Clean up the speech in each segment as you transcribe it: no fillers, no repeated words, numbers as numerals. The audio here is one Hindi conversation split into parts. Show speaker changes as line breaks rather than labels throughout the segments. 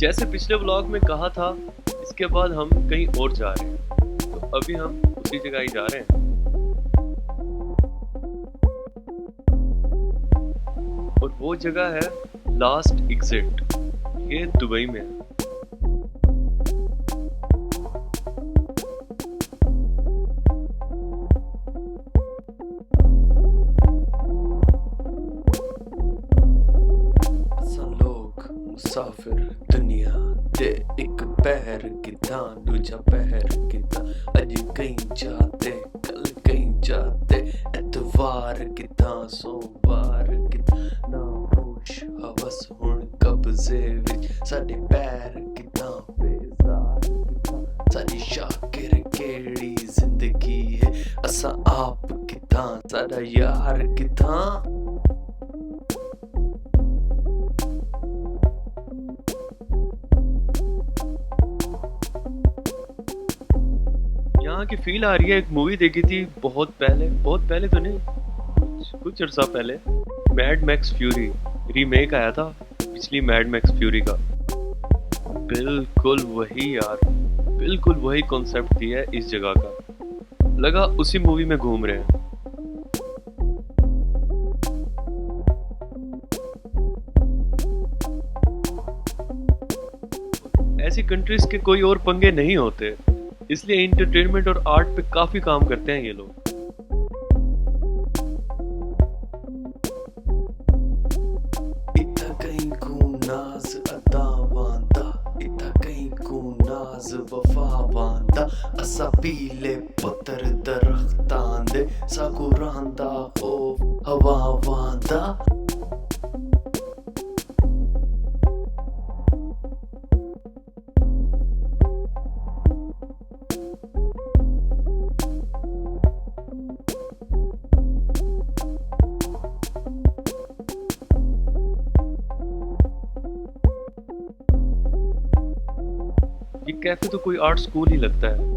जैसे पिछले व्लॉग में कहा था, इसके बाद हम कहीं और जा रहे हैं, तो अभी हम उसी जगह ही जा रहे हैं। और वो जगह है लास्ट एग्जिट, ये दुबई में है।
मुसाफिर दुनिया दे एक पैर किता दूजा पैर किता अज कहीं जाते कल कहीं जाते एतवार किता सोमवार किता ना होश हवस हुण कब्जे विच साडे पैर किता बेजार किता साडी शाकिर केड़ी जिंदगी है असा आप किता साडा यार किता।
यहाँ की फील आ रही है। एक मूवी देखी थी बहुत पहले तो नहीं, कुछ अर्सा पहले, मैड मैक्स फ्यूरी रीमेक आया था पिछली मैड मैक्स फ्यूरी का। बिल्कुल वही यार, बिल्कुल वही कॉन्सेप्ट दिया है इस जगह का। लगा उसी मूवी में घूम रहे हैं। ऐसी कंट्रीज के कोई और पंगे नहीं होते, इसलिए एंटरटेनमेंट और आर्ट पे काफी काम करते हैं ये लोग।
इता कहीं को नाज अदा वांदा, इता कहीं को नाज वफा वांदा, असा पीले पत्थर दरख्तां दे सागो रांदा खौफ हवा वांदा।
ये कैफे तो कोई आर्ट स्कूल ही लगता है।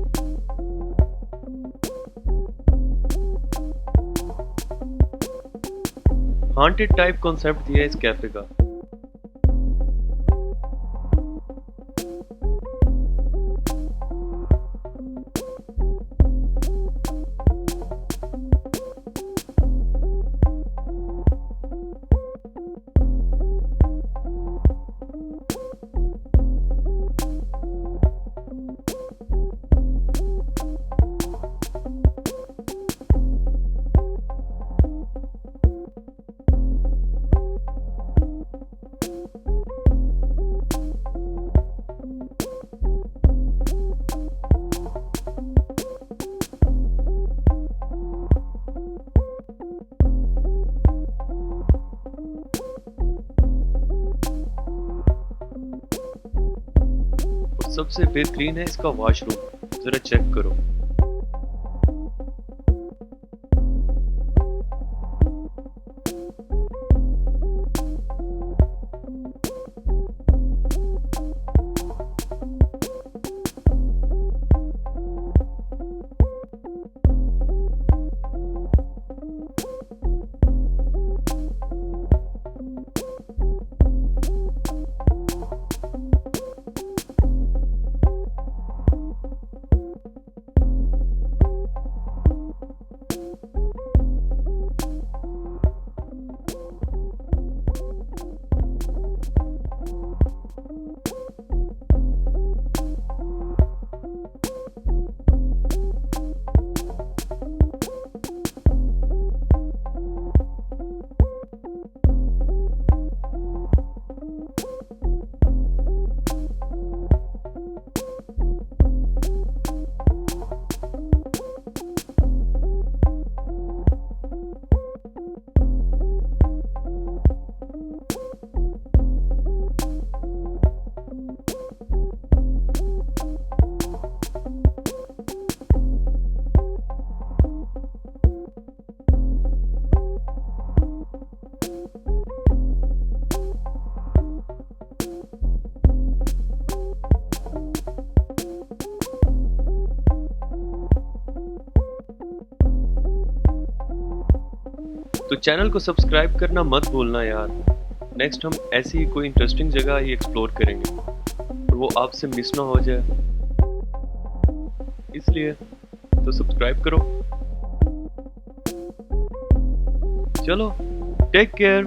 हांटेड टाइप कॉन्सेप्ट दिया है इस कैफे का। सबसे बेहतरीन है इसका वॉशरूम, जरा चेक करो। तो चैनल को सब्सक्राइब करना मत भूलना यार। नेक्स्ट हम ऐसी ही कोई इंटरेस्टिंग जगह ही एक्सप्लोर करेंगे। वो आपसे मिस ना हो जाए, इसलिए तो सब्सक्राइब करो। चलो, टेक केयर।